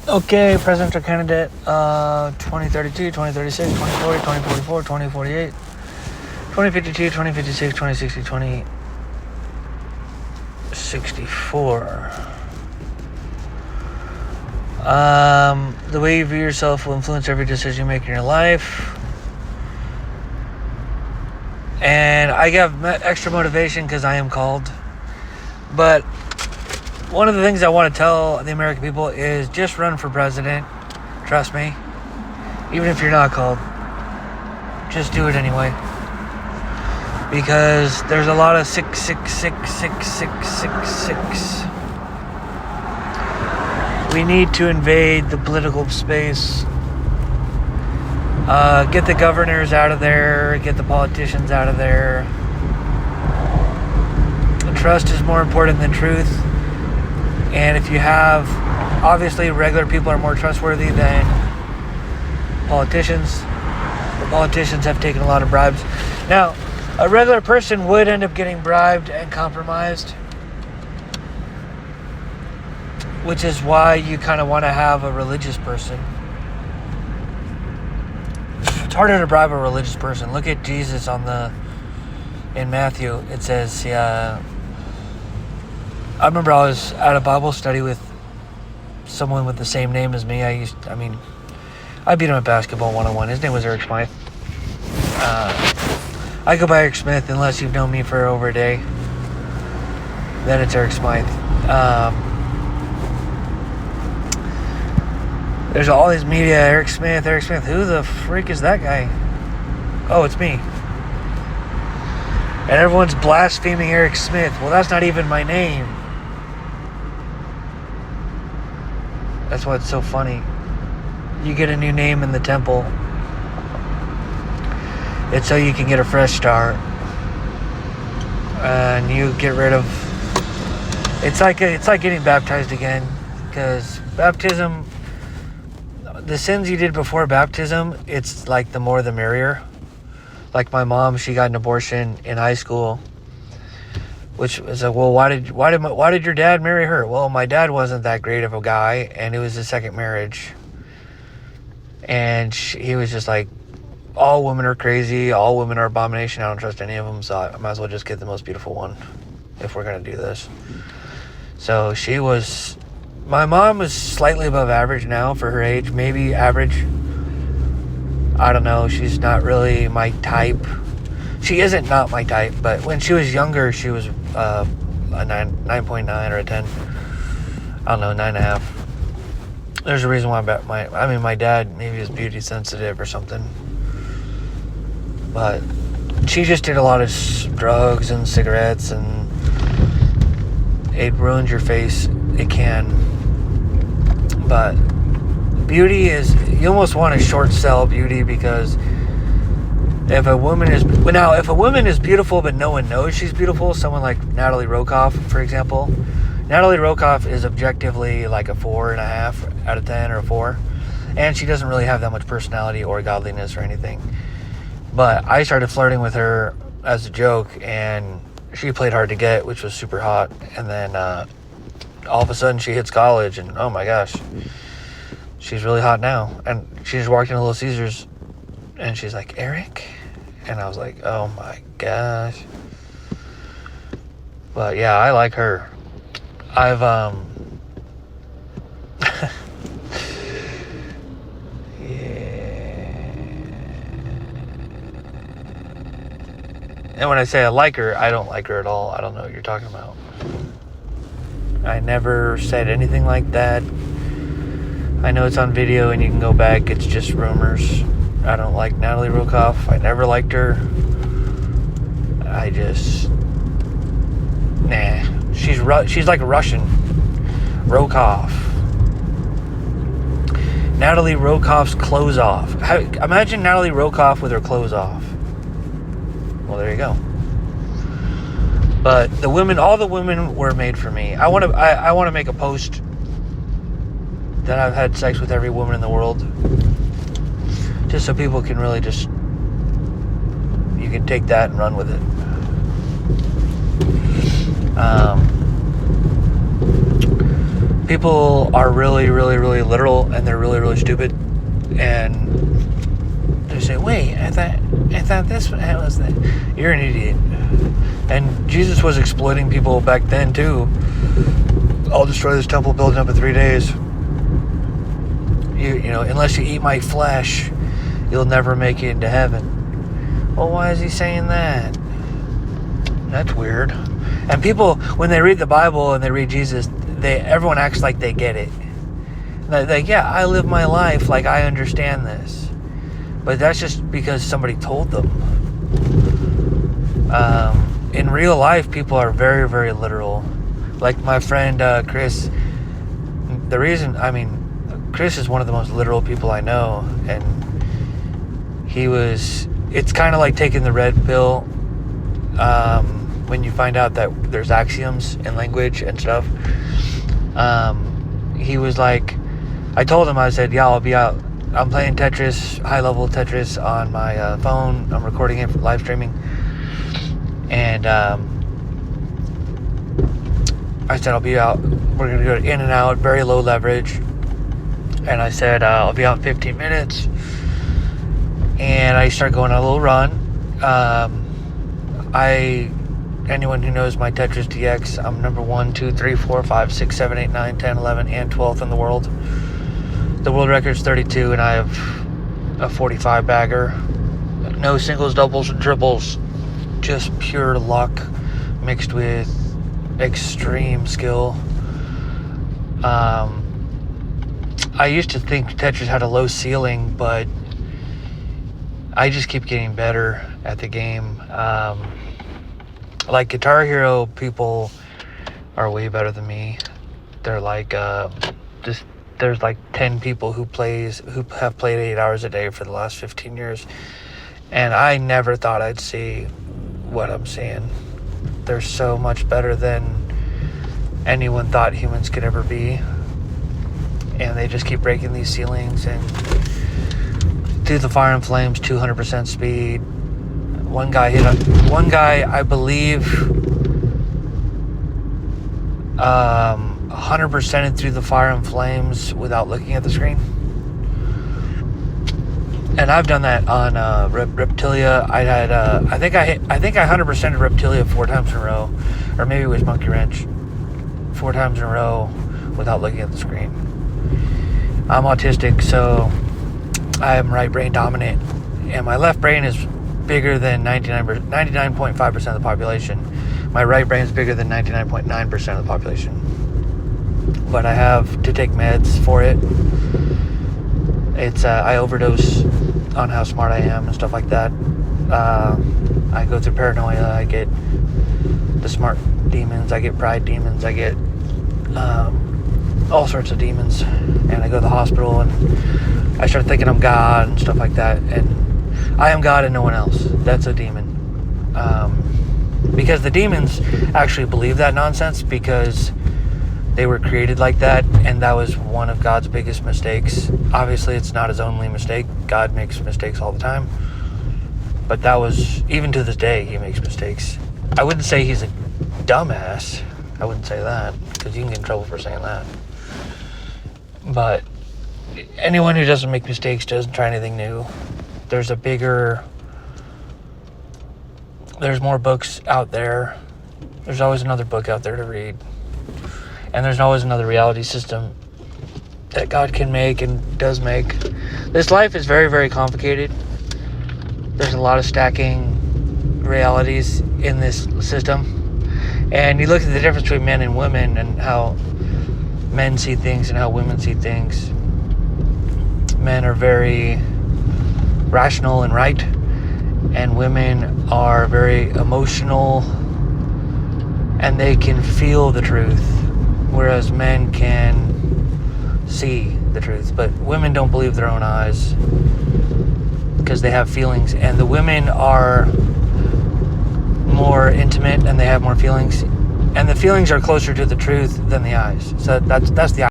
Okay, presidential candidate 2032, 2036, 2040, 2044, 2048, 2052, 2056, 2060, 2064. The way you view yourself will influence every decision you make in your life. And I have extra motivation because I am called. But one of the things I want to tell the American people is just run for president. Trust me. Even if you're not called, just do it anyway. Because there's a lot of sick. We need to invade the political space. Get the governors out of there. Get the politicians out of there. Trust is more important than truth. And if you have, obviously, regular people are more trustworthy than politicians. The politicians have taken a lot of bribes. Now, a regular person would end up getting bribed and compromised, which is why you kind of want to have a religious person. It's harder to bribe a religious person. Look at Jesus in Matthew. It says, I remember I was at a Bible study with someone with the same name as me. I beat him at basketball 1-on-1. His name was Eric Smythe. I go by Eric Smith unless you've known me for over a day. Then it's Eric Smythe. There's all these media, Eric Smith. Who the freak is that guy? Oh, it's me. And everyone's blaspheming Eric Smith. Well, that's not even my name. That's why it's so funny. You get a new name in the temple. It's so you can get a fresh start. And you get rid of... It's like getting baptized again. Because baptism... The sins you did before baptism, it's like the more the merrier. Like my mom, she got an abortion in high school. Which was like, well, why did your dad marry her? Well, my dad wasn't that great of a guy, and it was his second marriage. And he was just like, all women are crazy, all women are abomination, I don't trust any of them, so I might as well just get the most beautiful one if we're going to do this. So my mom was slightly above average now for her age, maybe average. I don't know, she's not really my type. She isn't not my type, but when she was younger, she was a 9.9 or a 10. I don't know, 9.5. There's a reason why my dad maybe is beauty sensitive or something. But she just did a lot of drugs and cigarettes, and it ruins your face. It can. But beauty is, you almost want to short sell beauty, because if a woman is beautiful but no one knows she's beautiful, someone like Natalie Rokoff, for example. Natalie Rokoff is objectively like a 4.5 out of 10 or a 4. And she doesn't really have that much personality or godliness or anything. But I started flirting with her as a joke, and she played hard to get, which was super hot. And then all of a sudden she hits college, and oh my gosh, she's really hot now. And she just walked into Little Caesars, and she's like, Eric? And I was like, oh my gosh. But yeah, I like her. I've And when I say I like her, I don't like her at all. I don't know what you're talking about. I never said anything like that. I know it's on video and you can go back. It's just rumors. I don't like Natalie Rokoff. I never liked her. She's like a Russian. Rokoff. Natalie Rokoff's clothes off. Imagine Natalie Rokoff with her clothes off. Well, there you go. But all the women were made for me. I want to make a post that I've had sex with every woman in the world, just so people can really you can take that and run with it. people are really, really, really literal, and they're really, really stupid, and they say, wait, I thought this was that. You're an idiot. And Jesus was exploiting people back then too. I'll destroy this temple, build it up in 3 days. You know, unless you eat my flesh, you'll never make it into heaven. Well, why is he saying that? That's weird. And people, when they read the Bible and they read Jesus, everyone acts like they get it. Like, yeah, I live my life like I understand this. But that's just because somebody told them. In real life, people are very, very literal. Like my friend Chris, Chris is one of the most literal people I know. And it's kind of like taking the red pill when you find out that there's axioms in language and stuff. He was like, I told him, I said, yeah, I'll be out. I'm playing Tetris, high-level Tetris on my phone. I'm recording it for live streaming. And I said, I'll be out. We're going to go in and out, very low leverage. And I said, I'll be out in 15 minutes. And I start going on a little run. Anyone who knows my Tetris DX, I'm number 1, 2, 3, 4, 5, 6, 7, 8, 9, 10, 11, and 12th in the world. The world record's 32, and I have a 45 bagger. No singles, doubles, and triples. Just pure luck mixed with extreme skill. I used to think Tetris had a low ceiling, but I just keep getting better at the game. Like Guitar Hero people are way better than me. They're like there's like 10 people who have played 8 hours a day for the last 15 years, and I never thought I'd see what I'm seeing. They're so much better than anyone thought humans could ever be, and they just keep breaking these ceilings. And through the fire and flames, 200% speed. One guy, I believe, 100%ed through the fire and flames without looking at the screen. And I've done that on Reptilia. I think I 100%ed Reptilia 4 times in a row, or maybe it was Monkey Wrench, 4 times in a row without looking at the screen. I'm autistic, so I am right brain dominant, and my left brain is bigger than 99.5% of the population. My right brain is bigger than 99.9% of the population. But I have to take meds for it. I overdose on how smart I am and stuff like that. I go through paranoia. I get the smart demons. I get pride demons. I get all sorts of demons. And I go to the hospital and I start thinking I'm God and stuff like that. And I am God and no one else. That's a demon. Because the demons actually believe that nonsense because they were created like that, and that was one of God's biggest mistakes. Obviously, it's not his only mistake. God makes mistakes all the time. But that was, even to this day, he makes mistakes. I wouldn't say he's a dumbass. I wouldn't say that, because you can get in trouble for saying that. But anyone who doesn't make mistakes doesn't try anything new. There's more books out there. There's always another book out there to read. And there's always another reality system that God can make and does make. This life is very, very complicated. There's a lot of stacking realities in this system. And you look at the difference between men and women and how men see things and how women see things. Men are very rational and right, and women are very emotional, and they can feel the truth, whereas men can see the truth. But women don't believe their own eyes because they have feelings, and the women are more intimate and they have more feelings, and the feelings are closer to the truth than the eyes. So that's the